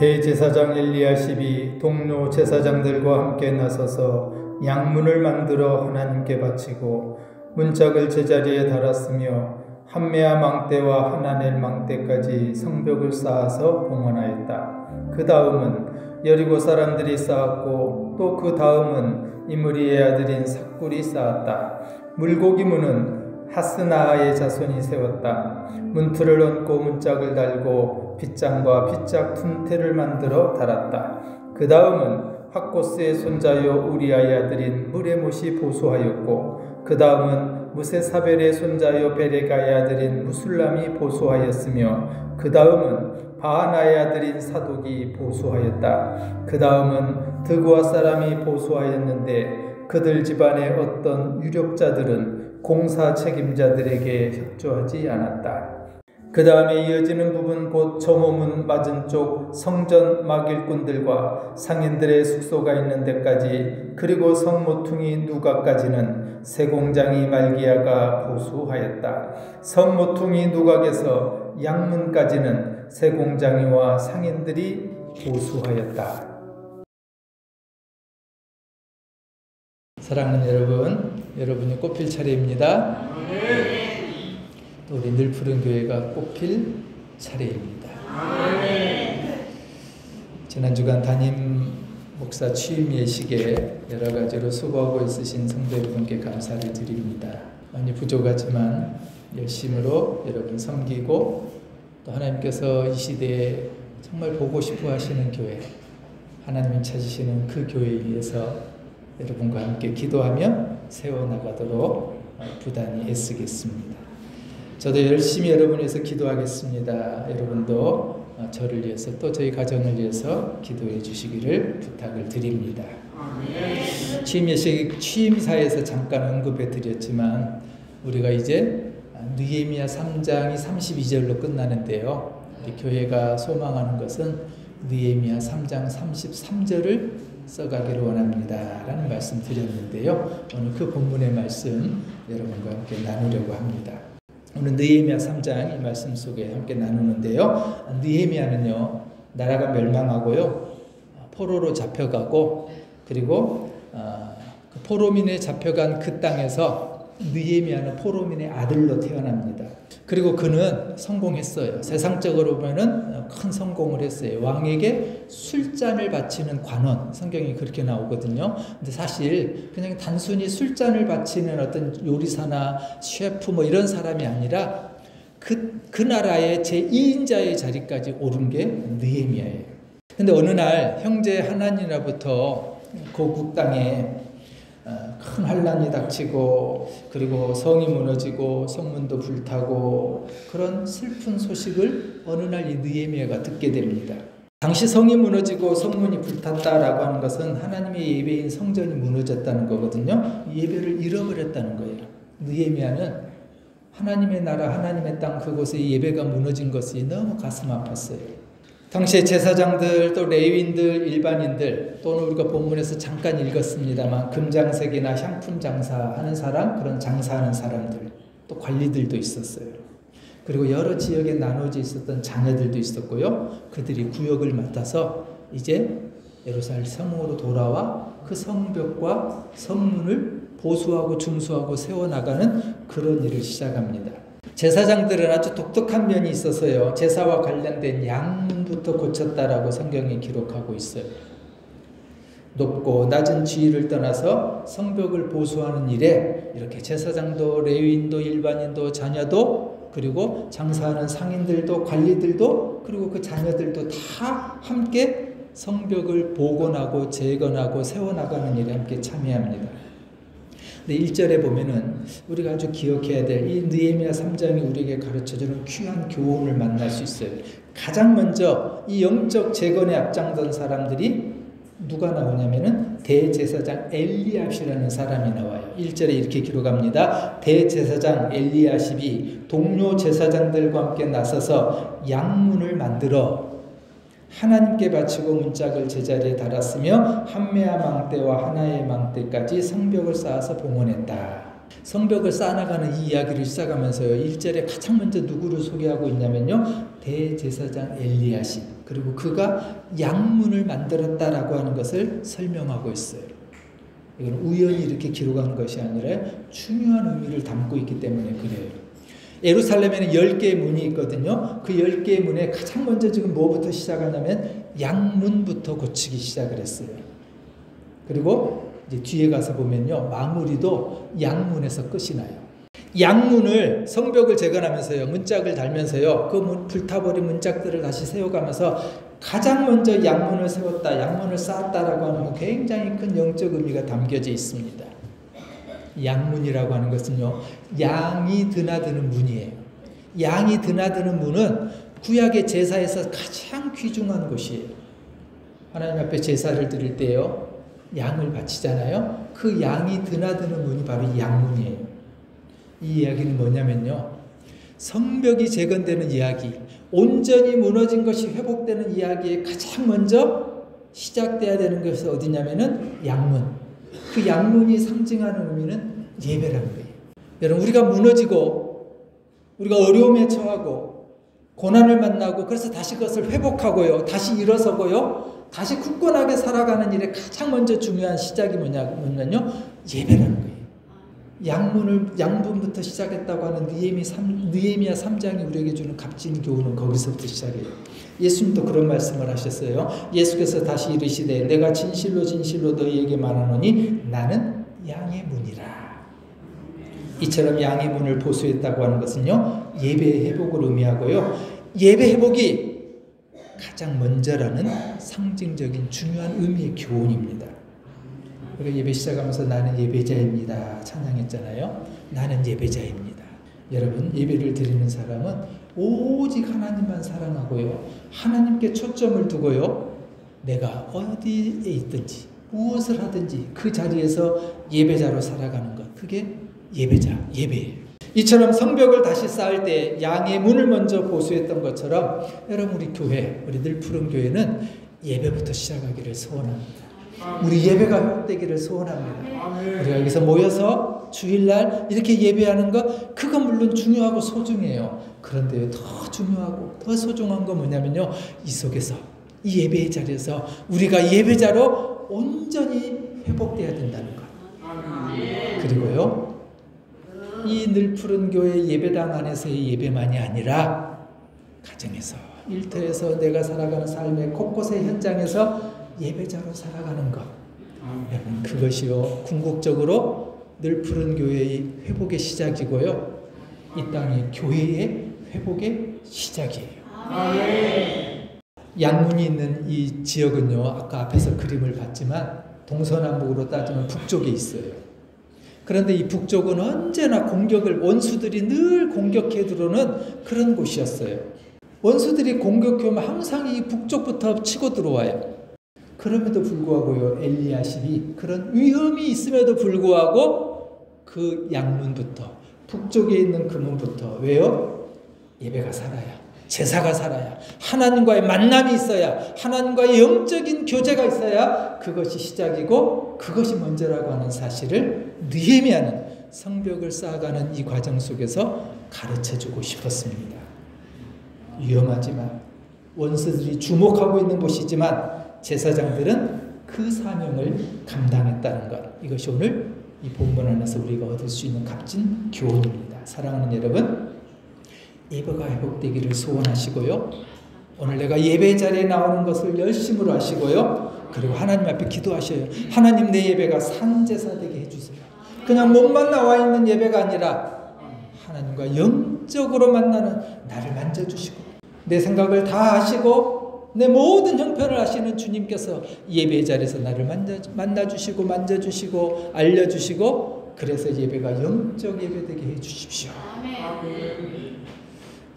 대제사장 엘리야십이 동료 제사장들과 함께 나서서 양문을 만들어 하나님께 바치고 문짝을 제자리에 달았으며 한메아 망대와 하나넬 망대까지 성벽을 쌓아서 봉헌하였다. 그 다음은 여리고 사람들이 쌓았고 또 그 다음은 이므리의 아들인 삭굴이 쌓았다. 물고기 문은 하스나아의 자손이 세웠다. 문틀을 얹고 문짝을 달고 빗장과 빗짝 퉁태를 만들어 달았다. 그 다음은 학고스의 손자요 우리아의 아들인 무레못이 보수하였고 그 다음은 무세사벨의 손자요 베레가의 아들인 무술람이 보수하였으며 그 다음은 바하나의 아들인 사독이 보수하였다. 그 다음은 드고아 사람이 보수하였는데 그들 집안의 어떤 유력자들은 공사 책임자들에게 협조하지 않았다. 그 다음에 이어지는 부분 곧 정오문 맞은쪽 성전 막일꾼들과 상인들의 숙소가 있는 데까지 그리고 성모퉁이 누각까지는 세공장이 말기야가 보수하였다. 성모퉁이 누각에서 양문까지는 세공장이와 상인들이 보수하였다. 사랑하는 여러분, 여러분이 꽃필 차례입니다. 우리 늘푸른 교회가 꽃필 차례입니다. 지난 주간 담임 목사 취임 예식에 여러 가지로 수고하고 있으신 성도 여러분께 감사를 드립니다. 많이 부족하지만 열심으로 여러분 섬기고 또 하나님께서 이 시대에 정말 보고 싶어 하시는 교회, 하나님이 찾으시는 그 교회에 위해서 여러분과 함께 기도하며 세워나가도록 부단히 애쓰겠습니다. 저도 열심히 여러분을 위해서 기도하겠습니다. 여러분도 저를 위해서 또 저희 가정을 위해서 기도해 주시기를 부탁을 드립니다. 취임 예식 취임사에서 잠깐 언급해 드렸지만 우리가 이제 느헤미야 3장이 32절로 끝나는데요. 우리 교회가 소망하는 것은 느헤미야 3장 33절을 써가기를 원합니다 라는 말씀 드렸는데요. 오늘 그 본문의 말씀 여러분과 함께 나누려고 합니다. 오늘 느헤미야 3장 이 말씀 속에 함께 나누는데요. 느헤미야는요, 나라가 멸망하고요, 포로로 잡혀가고, 그리고 그 포로민에 잡혀간 그 땅에서 느헤미야는 포로민의 아들로 태어납니다. 그리고 그는 성공했어요. 세상적으로 보면은 큰 성공을 했어요. 왕에게 술잔을 바치는 관원, 성경이 그렇게 나오거든요. 근데 사실 그냥 단순히 술잔을 바치는 어떤 요리사나 셰프 뭐 이런 사람이 아니라 그 나라의 제2인자의 자리까지 오른 게 느헤미야예요. 근데 어느 날 형제 하나니나부터 고국 땅에 큰 환란이 닥치고 그리고 성이 무너지고 성문도 불타고 그런 슬픈 소식을 어느 날 이 느헤미야가 듣게 됩니다. 당시 성이 무너지고 성문이 불탔다라고 하는 것은 하나님의 예배인 성전이 무너졌다는 거거든요. 예배를 잃어버렸다는 거예요. 느헤미야는 하나님의 나라 하나님의 땅 그곳에 예배가 무너진 것이 너무 가슴 아팠어요. 당시에 제사장들 또 레위인들 일반인들 또는 우리가 본문에서 잠깐 읽었습니다만 금장색이나 향품 장사하는 사람 그런 장사하는 사람들 또 관리들도 있었어요. 그리고 여러 지역에 나눠져 있었던 자녀들도 있었고요. 그들이 구역을 맡아서 이제 예루살렘 성으로 돌아와 그 성벽과 성문을 보수하고 중수하고 세워나가는 그런 일을 시작합니다. 제사장들은 아주 독특한 면이 있어서요. 제사와 관련된 양문부터 고쳤다라고 성경이 기록하고 있어요. 높고 낮은 지위를 떠나서 성벽을 보수하는 일에 이렇게 제사장도 레위인도 일반인도 자녀도 그리고 장사하는 상인들도 관리들도 그리고 그 자녀들도 다 함께 성벽을 복원하고 재건하고 세워나가는 일에 함께 참여합니다. 근데 1절에 보면은 우리가 아주 기억해야 될 이 느헤미야 3장이 우리에게 가르쳐주는 귀한 교훈을 만날 수 있어요. 가장 먼저 이 영적 재건에 앞장선 사람들이 누가 나오냐면은 대제사장 엘리야십이라는 사람이 나와요. 1절에 이렇게 기록합니다. 대제사장 엘리야십이 동료 제사장들과 함께 나서서 양문을 만들어 하나님께 바치고 문짝을 제자리에 달았으며 한메아 망대와 하나의 망대까지 성벽을 쌓아서 봉헌했다. 성벽을 쌓아나가는 이 이야기를 시작하면서요. 1절에 가장 먼저 누구를 소개하고 있냐면요. 대제사장 엘리야십, 그리고 그가 양문을 만들었다라고 하는 것을 설명하고 있어요. 이건 우연히 이렇게 기록한 것이 아니라 중요한 의미를 담고 있기 때문에 그래요. 예루살렘에는 10개의 문이 있거든요. 그 10개의 문에 가장 먼저 지금 뭐부터 시작하냐면 양문부터 고치기 시작을 했어요. 그리고 이제 뒤에 가서 보면요. 마무리도 양문에서 끝이 나요. 양문을 성벽을 재건하면서요. 문짝을 달면서요. 그 불타버린 문짝들을 다시 세워가면서 가장 먼저 양문을 세웠다, 양문을 쌓았다라고 하는 건 굉장히 큰 영적 의미가 담겨져 있습니다. 양문이라고 하는 것은요. 양이 드나드는 문이에요. 양이 드나드는 문은 구약의 제사에서 가장 귀중한 곳이에요. 하나님 앞에 제사를 드릴 때요. 양을 바치잖아요. 그 양이 드나드는 문이 바로 이 양문이에요. 이 이야기는 뭐냐면요. 성벽이 재건되는 이야기, 온전히 무너진 것이 회복되는 이야기에 가장 먼저 시작돼야 되는 것이 어디냐면은 양문. 그 양문이 상징하는 의미는 예배라는 거예요. 여러분, 우리가 무너지고 우리가 어려움에 처하고 고난을 만나고 그래서 다시 그것을 회복하고요. 다시 일어서고요. 다시 굳건하게 살아가는 일에 가장 먼저 중요한 시작이 뭐냐면요. 예배라는 거예요. 양문부터 시작했다고 하는 느헤미야 3장이 우리에게 주는 값진 교훈은 거기서부터 시작해요. 예수님도 그런 말씀을 하셨어요. 예수께서 다시 이르시되 내가 진실로 진실로 너희에게 말하노니 나는 양의 문이라. 이처럼 양의 문을 보수했다고 하는 것은요. 예배의 회복을 의미하고요. 예배 회복이 가장 먼저라는 상징적인 중요한 의미의 교훈입니다. 우리가 예배 시작하면서 나는 예배자입니다. 찬양했잖아요. 나는 예배자입니다. 여러분, 예배를 드리는 사람은 오직 하나님만 사랑하고요. 하나님께 초점을 두고요. 내가 어디에 있든지 무엇을 하든지 그 자리에서 예배자로 살아가는 것. 그게 예배예요. 이처럼 성벽을 다시 쌓을 때 양의 문을 먼저 보수했던 것처럼 여러분 우리 교회, 우리 늘푸른 교회는 예배부터 시작하기를 소원합니다. 우리 예배가 회복되기를 소원합니다. 우리가 여기서 모여서 주일날 이렇게 예배하는 것, 그건 물론 중요하고 소중해요. 그런데 더 중요하고 더 소중한 건 뭐냐면요. 이 속에서, 이 예배의 자리에서 우리가 예배자로 온전히 회복돼야 된다는 것. 그리고요. 이 늘푸른 교회 예배당 안에서의 예배만이 아니라 가정에서, 일터에서 내가 살아가는 삶의 곳곳의 현장에서 예배자로 살아가는 것. 여러분, 그것이요 궁극적으로 늘푸른 교회의 회복의 시작이고요. 이 땅의 교회의 회복의 시작이에요. 양문이 있는 이 지역은요. 아까 앞에서 그림을 봤지만 동서남북으로 따지면 북쪽에 있어요. 그런데 이 북쪽은 언제나 원수들이 늘 공격해 들어오는 그런 곳이었어요. 원수들이 공격해 오면 항상 이 북쪽부터 치고 들어와요. 그럼에도 불구하고요. 엘리야십이 그런 위험이 있음에도 불구하고 그 양문부터, 북쪽에 있는 그 문부터, 왜요? 예배가 살아야, 제사가 살아야, 하나님과의 만남이 있어야, 하나님과의 영적인 교제가 있어야 그것이 시작이고 그것이 먼저라고 하는 사실을 느헤미야는 성벽을 쌓아가는 이 과정 속에서 가르쳐주고 싶었습니다. 위험하지만 원수들이 주목하고 있는 곳이지만 제사장들은 그 사명을 감당했다는 것. 이것이 오늘 이 본문 안에서 우리가 얻을 수 있는 값진 교훈입니다. 사랑하는 여러분, 예배가 회복되기를 소원하시고요. 오늘 내가 예배 자리에 나오는 것을 열심으로 하시고요. 그리고 하나님 앞에 기도하셔요. 하나님, 내 예배가 산제사 되게 해주세요. 그냥 몸만 나와 있는 예배가 아니라 하나님과 영적으로 만나는 나를 만져주시고 내 생각을 다 아시고 내 모든 형편을 아시는 주님께서 예배 자리에서 나를 만나주시고 만져주시고 알려주시고 그래서 예배가 영적 예배 되게 해주십시오.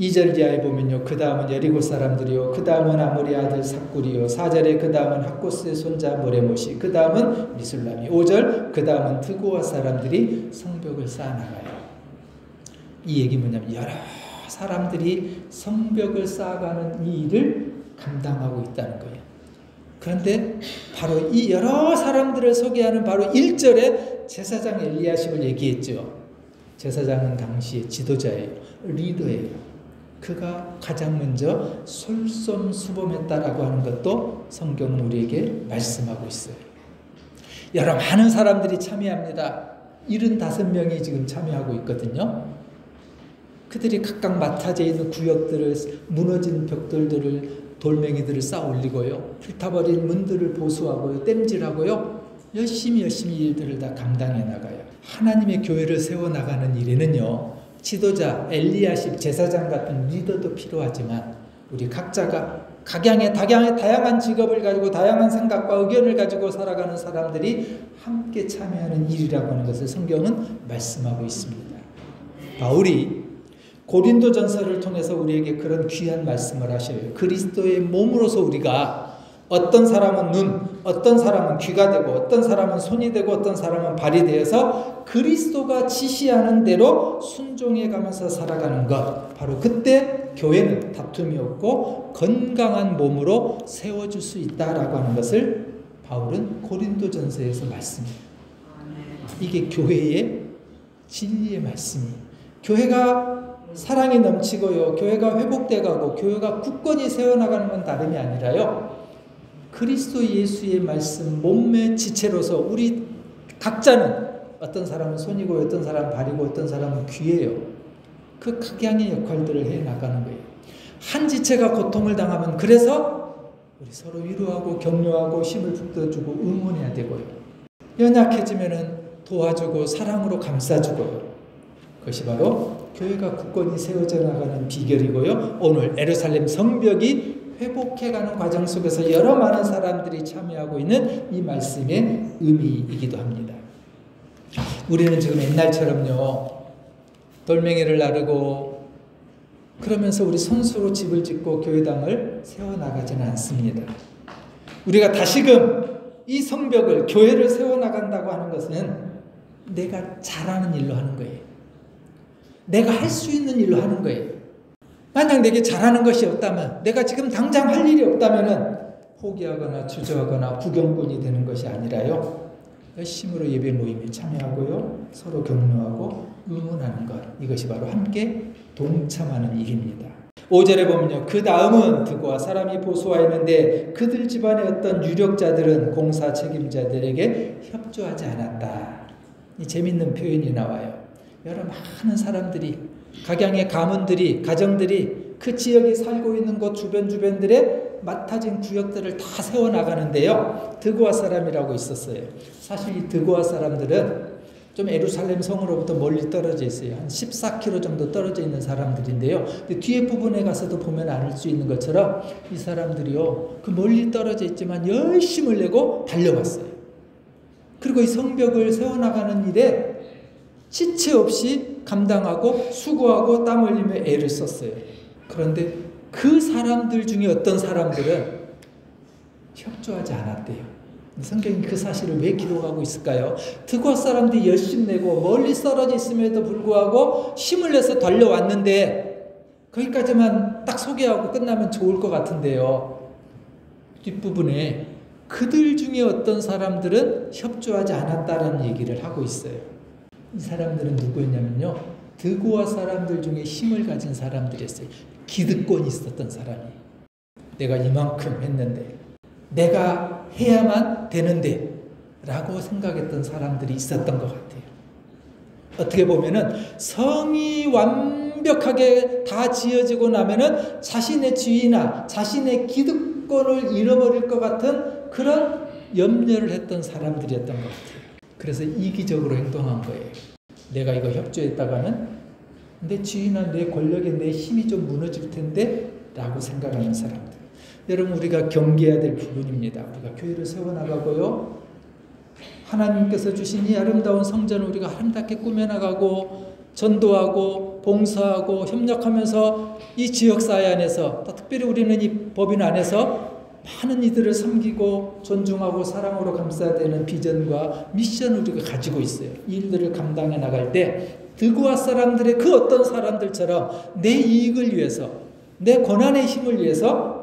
2절 이하에 보면요. 그 다음은 여리고 사람들이요. 그 다음은 아모리 아들 삭굴이요. 4절에 그 다음은 학고스의 손자 모레못이. 그 다음은 미술람이. 5절 그 다음은 드고아 사람들이 성벽을 쌓아나가요. 이 얘기 뭐냐면 여러 사람들이 성벽을 쌓아가는 이 일을 감당하고 있다는 거예요. 그런데 바로 이 여러 사람들을 소개하는 바로 1절에 제사장 엘리야십을 얘기했죠. 제사장은 당시의 지도자예요. 리더예요. 그가 가장 먼저 솔선수범했다라고 하는 것도 성경은 우리에게 말씀하고 있어요. 여러 많은 사람들이 참여합니다. 75명이 지금 참여하고 있거든요. 그들이 각각 맡아져 있는 구역들을, 무너진 벽돌들을, 돌멩이들을 쌓아 올리고요. 불타버린 문들을 보수하고요. 땜질하고요. 열심히 일들을 다 감당해 나가요. 하나님의 교회를 세워나가는 일에는요. 지도자, 엘리야십, 제사장 같은 리더도 필요하지만 우리 각자가 각양의 다양한 직업을 가지고 다양한 생각과 의견을 가지고 살아가는 사람들이 함께 참여하는 일이라고 하는 것을 성경은 말씀하고 있습니다. 바울이 고린도전서를 통해서 우리에게 그런 귀한 말씀을 하셔요. 그리스도의 몸으로서 우리가 어떤 사람은 눈, 어떤 사람은 귀가 되고 어떤 사람은 손이 되고 어떤 사람은 발이 되어서 그리스도가 지시하는 대로 순종해 가면서 살아가는 것, 바로 그때 교회는 다툼이 없고 건강한 몸으로 세워줄 수 있다라고 하는 것을 바울은 고린도전서에서 말씀해요. 이게 교회의 진리의 말씀이에요. 교회가 사랑이 넘치고요. 교회가 회복돼가고 교회가 굳건히 세워나가는 건 다름이 아니라요. 그리스도 예수의 말씀 몸의 지체로서 우리 각자는 어떤 사람은 손이고 어떤 사람은 발이고 어떤 사람은 귀예요. 그 각양의 역할들을 해나가는 거예요. 한 지체가 고통을 당하면 그래서 우리 서로 위로하고 격려하고 힘을 북돋주고 응원해야 되고요. 연약해지면 도와주고 사랑으로 감싸주고요. 그것이 바로 교회가 굳건히 세워져 나가는 비결이고요. 오늘 예루살렘 성벽이 회복해가는 과정 속에서 여러 많은 사람들이 참여하고 있는 이 말씀의 의미이기도 합니다. 우리는 지금 옛날처럼요. 돌멩이를 나르고 그러면서 우리 손수로 집을 짓고 교회당을 세워나가지는 않습니다. 우리가 다시금 이 성벽을, 교회를 세워나간다고 하는 것은 내가 잘하는 일로 하는 거예요. 내가 할 수 있는 일로 하는 거예요. 만약 내게 잘하는 것이 없다면, 내가 지금 당장 할 일이 없다면 포기하거나 주저하거나 구경꾼이 되는 것이 아니라요. 열심으로 예배 모임에 참여하고요. 서로 격려하고 응원하는 것. 이것이 바로 함께 동참하는 일입니다. 5절에 보면요. 그 다음은 드고아 사람이 보수하였는데 그들 집안의 어떤 유력자들은 공사 책임자들에게 협조하지 않았다. 이 재밌는 표현이 나와요. 여러 많은 사람들이, 각양의 가문들이, 가정들이 그 지역에 살고 있는 곳 주변들의 맡아진 구역들을 다 세워나가는데요. 드고아 사람이라고 있었어요. 사실 이 드고아 사람들은 좀 예루살렘 성으로부터 멀리 떨어져 있어요. 한 14km 정도 떨어져 있는 사람들인데요. 근데 뒤에 부분에 가서도 보면 알 수 있는 것처럼 이 사람들이요. 그 멀리 떨어져 있지만 열심을 내고 달려왔어요. 그리고 이 성벽을 세워나가는 일에 지체 없이 감당하고 수고하고 땀 흘리며 애를 썼어요. 그런데 그 사람들 중에 어떤 사람들은 협조하지 않았대요. 성경이 그 사실을 왜 기록하고 있을까요? 드고아 사람들이 열심 내고 멀리 떨어져 있음에도 불구하고 힘을 내서 달려왔는데 거기까지만 딱 소개하고 끝나면 좋을 것 같은데요. 뒷부분에 그들 중에 어떤 사람들은 협조하지 않았다는 얘기를 하고 있어요. 이 사람들은 누구였냐면요. 드고아 사람들 중에 힘을 가진 사람들이었어요. 기득권이 있었던 사람이. 내가 이만큼 했는데, 내가 해야만 되는데 라고 생각했던 사람들이 있었던 것 같아요. 어떻게 보면은 성이 완벽하게 다 지어지고 나면은 자신의 지위나 자신의 기득권을 잃어버릴 것 같은 그런 염려를 했던 사람들이었던 것 같아요. 그래서 이기적으로 행동한 거예요. 내가 이거 협조했다가는 내 지위나 내 권력에 내 힘이 좀 무너질 텐데 라고 생각하는 사람들. 여러분, 우리가 경계해야 될 부분입니다. 우리가 교회를 세워나가고요. 하나님께서 주신 이 아름다운 성전을 우리가 아름답게 꾸며나가고 전도하고 봉사하고 협력하면서 이 지역사회 안에서, 특별히 우리는 이 법인 안에서 많은 이들을 섬기고 존중하고 사랑으로 감싸야 되는 비전과 미션을 우리가 가지고 있어요. 이 일들을 감당해 나갈 때 드고아 사람들의 그 어떤 사람들처럼 내 이익을 위해서, 내 권한의 힘을 위해서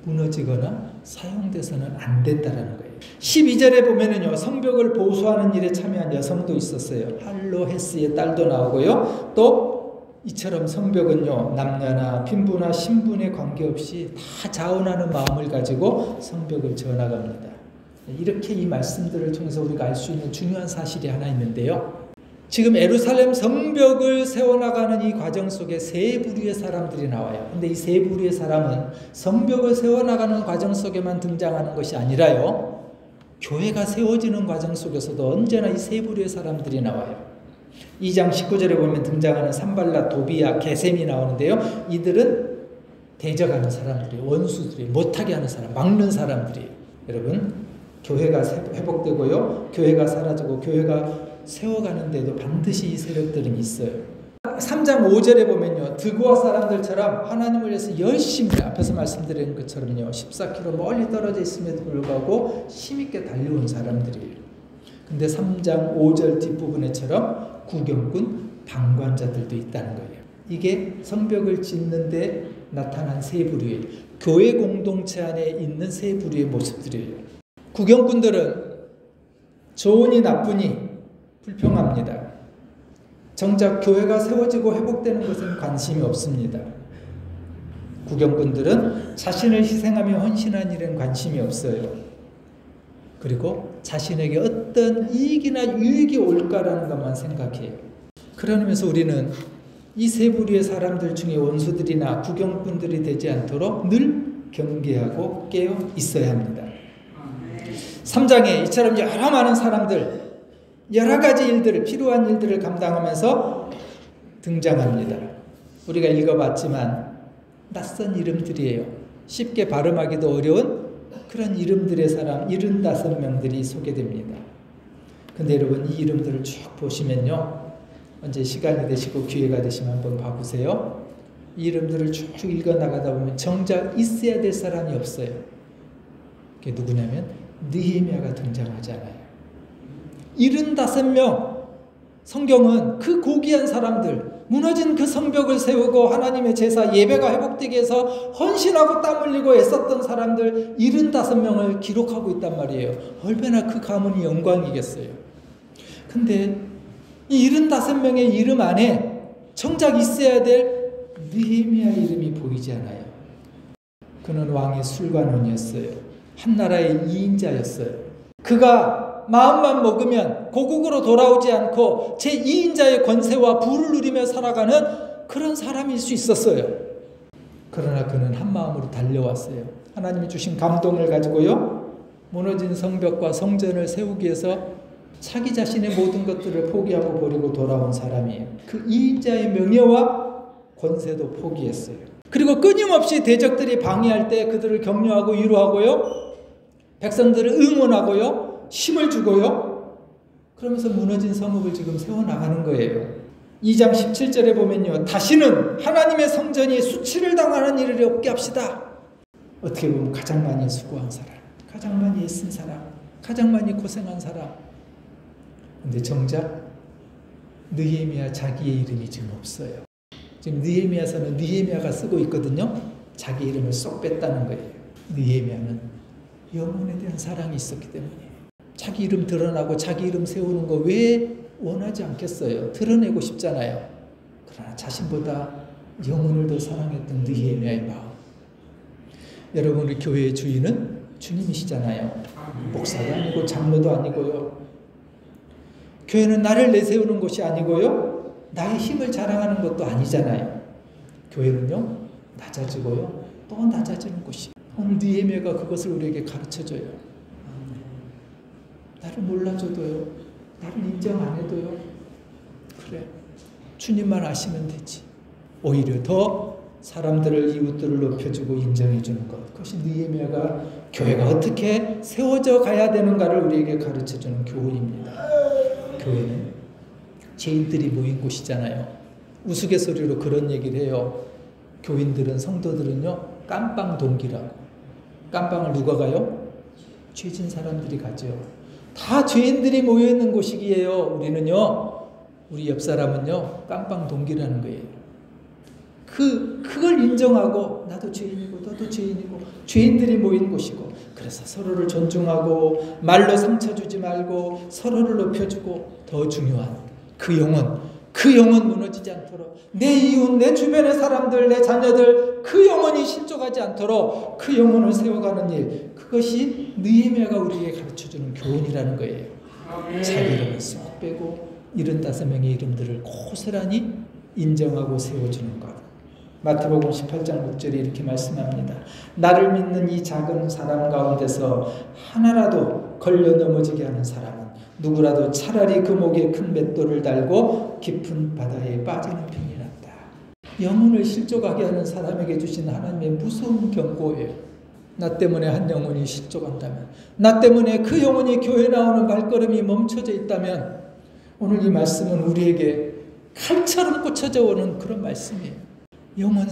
무너지거나 사용돼서는 안 된다는 거예요. 12절에 보면은요, 성벽을 보수하는 일에 참여한 여성도 있었어요. 할로 헤스의 딸도 나오고요. 또 이처럼 성벽은요, 남녀나 빈부나 신분에 관계없이 다 자원하는 마음을 가지고 성벽을 지어나갑니다. 이렇게 이 말씀들을 통해서 우리가 알 수 있는 중요한 사실이 하나 있는데요. 지금 예루살렘 성벽을 세워나가는 이 과정 속에 세 부류의 사람들이 나와요. 근데 이 세 부류의 사람은 성벽을 세워나가는 과정 속에만 등장하는 것이 아니라요, 교회가 세워지는 과정 속에서도 언제나 이 세 부류의 사람들이 나와요. 2장 19절에 보면 등장하는 산발랏, 도비야, 게셈이 나오는데요. 이들은 대적하는 사람들이에요. 원수들이 못하게 하는 사람, 막는 사람들이에요. 여러분, 교회가 회복되고요, 교회가 사라지고 교회가 세워가는데도 반드시 이 세력들은 있어요. 3장 5절에 보면요, 드고아 사람들처럼 하나님을 위해서 열심히, 앞에서 말씀드린 것처럼요, 14km 멀리 떨어져 있음에도 불구하고 힘있게 달려온 사람들이에요. 근데 3장 5절 뒷부분에처럼 구경꾼, 방관자들도 있다는 거예요. 이게 성벽을 짓는데 나타난 세 부류예요. 교회 공동체 안에 있는 세 부류의 모습들이에요. 구경꾼들은 좋으니 나쁘니 불평합니다. 정작 교회가 세워지고 회복되는 것은 관심이 없습니다. 구경꾼들은 자신을 희생하며 헌신한 일엔 관심이 없어요. 그리고 자신에게 어떤 이익이나 유익이 올까라는 것만 생각해요. 그러면서 우리는 이 세 부류의 사람들 중에 원수들이나 구경꾼들이 되지 않도록 늘 경계하고 깨어 있어야 합니다. 3장에 이처럼 여러 많은 사람들, 여러 가지 일들을, 필요한 일들을 감당하면서 등장합니다. 우리가 읽어봤지만 낯선 이름들이에요. 쉽게 발음하기도 어려운 그런 이름들의 사람 75명들이 소개됩니다. 근데 여러분, 이 이름들을 쭉 보시면요, 언제 시간이 되시고 기회가 되시면 한번 봐보세요. 이 이름들을 쭉 읽어나가다 보면 정작 있어야 될 사람이 없어요. 그게 누구냐면 느헤미야가 등장하잖아요. 75명. 성경은 그 고귀한 사람들, 무너진 그 성벽을 세우고 하나님의 제사, 예배가 회복되기 위해서 헌신하고 땀 흘리고 애썼던 사람들 75명을 기록하고 있단 말이에요. 얼마나 그 가문이 영광이겠어요. 근데 이 75명의 이름 안에 정작 있어야 될 느헤미야의 이름이 보이지 않아요. 그는 왕의 술관원이었어요. 한 나라의 2인자였어요. 그가 마음만 먹으면 고국으로 돌아오지 않고 제2인자의 권세와 부를 누리며 살아가는 그런 사람일 수 있었어요. 그러나 그는 한 마음으로 달려왔어요. 하나님이 주신 감동을 가지고요, 무너진 성벽과 성전을 세우기 위해서 자기 자신의 모든 것들을 포기하고 버리고 돌아온 사람이에요. 그 2인자의 명예와 권세도 포기했어요. 그리고 끊임없이 대적들이 방해할 때 그들을 격려하고 위로하고요, 백성들을 응원하고요, 힘을 주고요, 그러면서 무너진 성읍을 지금 세워나가는 거예요. 2장 17절에 보면요, 다시는 하나님의 성전이 수치를 당하는 일을 없게 합시다. 어떻게 보면 가장 많이 수고한 사람, 가장 많이 애쓴 사람, 가장 많이 고생한 사람. 근데 정작 느헤미야 자기의 이름이 지금 없어요. 지금 느헤미야서는 느헤미야가 쓰고 있거든요. 자기 이름을 쏙 뺐다는 거예요. 느헤미야는 영혼에 대한 사랑이 있었기 때문에 자기 이름 드러나고 자기 이름 세우는 거 왜 원하지 않겠어요? 드러내고 싶잖아요. 그러나 자신보다 영혼을 더 사랑했던 느헤미야의 마음. 여러분, 우리 교회의 주인은 주님이시잖아요. 목사도 아니고 장로도 아니고요. 교회는 나를 내세우는 곳이 아니고요, 나의 힘을 자랑하는 것도 아니잖아요. 교회는요, 낮아지고요, 또 낮아지는 곳이. 오늘 느헤미야가 그것을 우리에게 가르쳐줘요. 나를 몰라줘도요, 나를 인정 안 해도요, 그래, 주님만 아시면 되지. 오히려 더 사람들을, 이웃들을 높여주고 인정해주는 것, 그것이 느헤미야가 교회가 어떻게 세워져 가야 되는가를 우리에게 가르쳐주는 교훈입니다. 교회는 죄인들이 모인 곳이잖아요. 우스갯소리로 그런 얘기를 해요. 교인들은, 성도들은요, 깜빵 동기라고. 깜빵을 누가 가요? 죄진 사람들이 가죠. 다 죄인들이 모여있는 곳이기에요. 우리는요, 우리 옆 사람은요, 깜빵 동기라는 거예요. 그걸 인정하고 나도 죄인이고 너도 죄인이고 죄인들이 모인 곳이고, 그래서 서로를 존중하고 말로 상처 주지 말고 서로를 높여주고, 더 중요한 그 영혼 무너지지 않도록, 내 이웃, 내 주변의 사람들, 내 자녀들 그 영혼이 실족하지 않도록 그 영혼을 세워가는 일, 그것이 느헤미야가 우리에게 가르쳐주는 교훈이라는 거예요. 자기 이름을 쏙 빼고 75명의 이름들을 고스란히 인정하고 세워주는 것. 마태복음 18장 6절에 이렇게 말씀합니다. 나를 믿는 이 작은 사람 가운데서 하나라도 걸려 넘어지게 하는 사람은 누구라도 차라리 그 목에 큰 맷돌을 달고 깊은 바다에 빠지는 편이 낫다. 영혼을 실족하게 하는 사람에게 주신 하나님의 무서운 경고예요. 나 때문에 한 영혼이 실족한다면, 나 때문에 그 영혼이 교회 나오는 발걸음이 멈춰져 있다면, 오늘 이 말씀은 우리에게 칼처럼 꽂혀져 오는 그런 말씀이에요. 영혼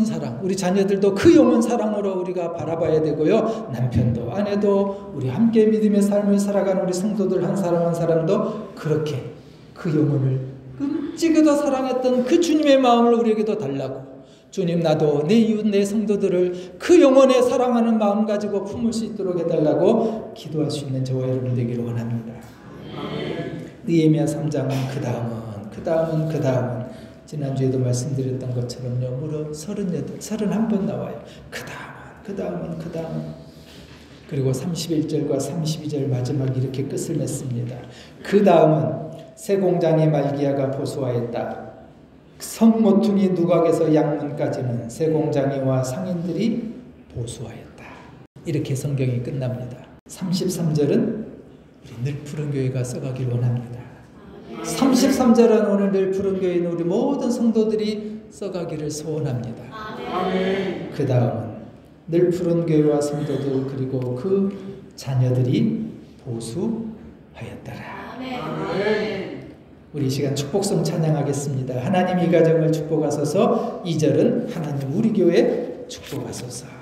사랑. 우리 자녀들도 그 영혼 사랑으로 우리가 바라봐야 되고요. 남편도 아내도 우리 함께 믿음의 삶을 살아가는 우리 성도들 한 사람 한 사람도 그렇게 그 영혼을 끔찍이도 사랑했던 그 주님의 마음을 우리에게도 달라고, 주님 나도 내 이웃 내 성도들을 그 영혼에 사랑하는 마음 가지고 품을 수 있도록 해달라고 기도할 수 있는 저와 여러분 되기를 원합니다. 느헤미야 3장은 그 다음은 지난주에도 말씀드렸던 것처럼요, 무려 31번 나와요. 그 다음은 그리고 31절과 32절 마지막 이렇게 끝을 맺습니다. 그 다음은 새 공장의 말기야가 보수하였다. 성 모퉁이 누각에서 양문까지는 새 공장이와 상인들이 보수하였다. 이렇게 성경이 끝납니다. 33절은 우리 늘 푸른 교회가 써가길 원합니다. 33절은 오늘 늘 푸른 교회는 우리 모든 성도들이 써가기를 소원합니다. 그 다음은 늘 푸른 교회와 성도들 그리고 그 자녀들이 보수하였더라. 우리 이 시간 축복성 찬양하겠습니다. 하나님 이 가정을 축복하소서. 2절은 하나님 우리 교회 축복하소서.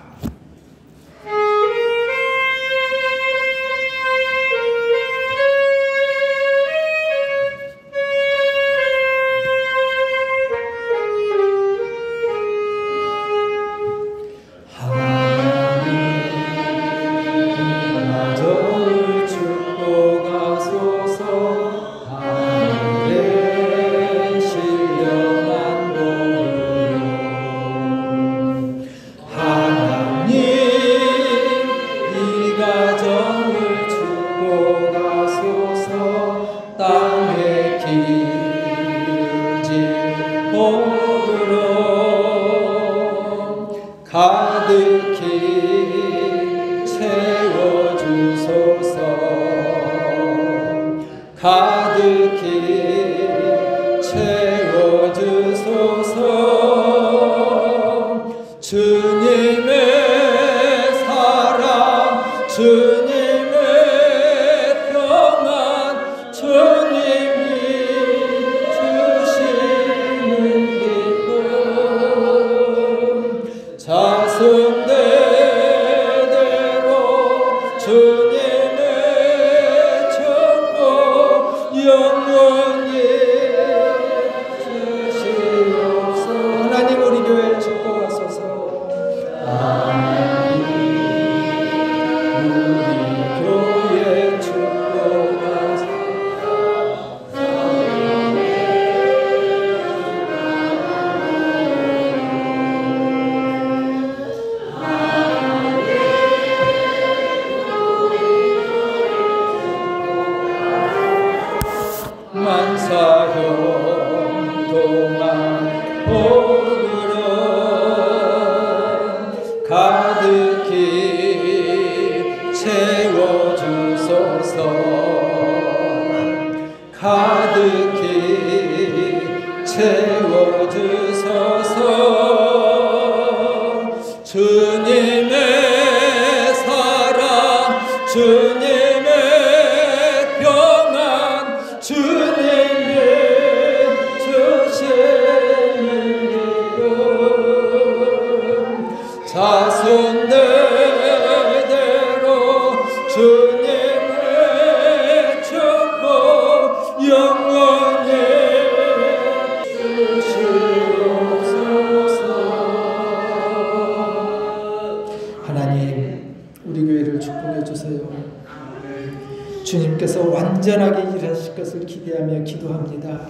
주님께서 완전하게 일하실 것을 기대하며 기도합니다.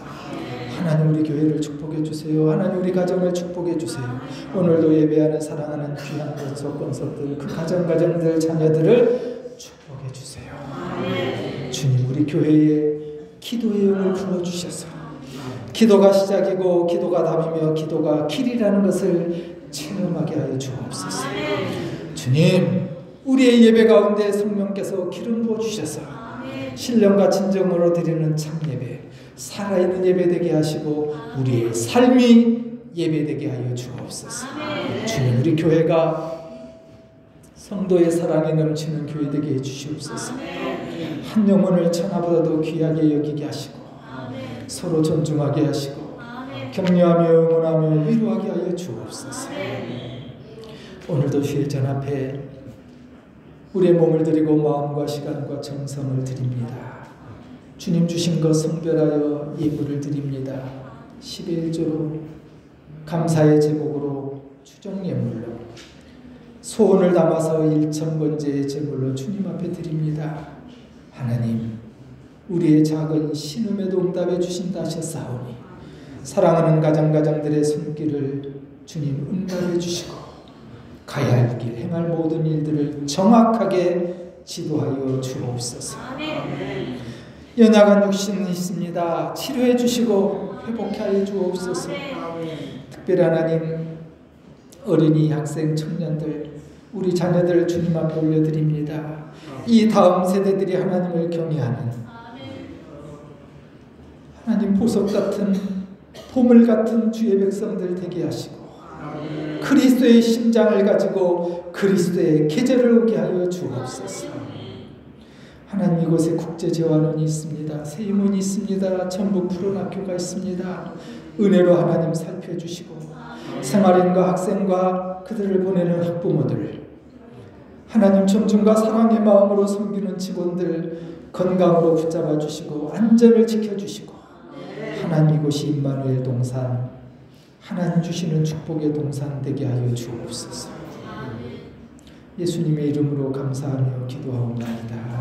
하나님 우리 교회를 축복해 주세요. 하나님 우리 가정을 축복해 주세요. 오늘도 예배하는 사랑하는 귀한 권속들 그 가정들 자녀들을 축복해 주세요. 주님 우리 교회에 기도의 영을 부어주셔서 기도가 시작이고 기도가 답이며 기도가 길이라는 것을 체험하게 하여 주옵소서. 주님 우리의 예배 가운데 성령께서 기름 부어주셔서 신령과 진정으로 드리는 참예배 살아있는 예배되게 하시고 우리의 삶이 예배되게 하여 주옵소서. 주님 우리 교회가 성도의 사랑이 넘치는 교회 되게 해주시옵소서. 한 영혼을 천하보다도 귀하게 여기게 하시고 서로 존중하게 하시고 격려하며 응원하며 위로하게 하여 주옵소서. 오늘도 주의 전 앞에 우리의 몸을 드리고 마음과 시간과 정성을 드립니다. 주님 주신 것 성별하여 예물을 드립니다. 11조로 감사의 제목으로 추정 예물로 소원을 담아서 1,000번째의 제물로 주님 앞에 드립니다. 하나님 우리의 작은 신음에도 응답해 주신다 하셨사오니 사랑하는 가정들의 손길을 주님 응답해 주시고 가야 할 길 행할 모든 일들을 정확하게 지도하여 주옵소서. 연약한 육신이 있습니다. 치료해 주시고 회복해 하여 주옵소서. 특별히 하나님 어린이 학생 청년들 우리 자녀들 주님 앞에 올려드립니다. 이 다음 세대들이 하나님을 경외하는 하나님 보석 같은 보물 같은 주의 백성들 되게 하시고 그리스도의 심장을 가지고 그리스도의 계절을 오게 하여 주옵소서. 하나님 이곳에 국제재활원이 있습니다. 세임원이 있습니다. 전북 푸른학교가 있습니다. 은혜로 하나님 살펴주시고 생활인과 학생과 그들을 보내는 학부모들 하나님 존중과 사랑의 마음으로 섬기는 직원들 건강으로 붙잡아 주시고 안전을 지켜주시고 하나님 이곳이 임마누엘 동산 하나님 주시는 축복의 동산 되게 하여 주옵소서. 예수님의 이름으로 감사하며 기도하옵나이다.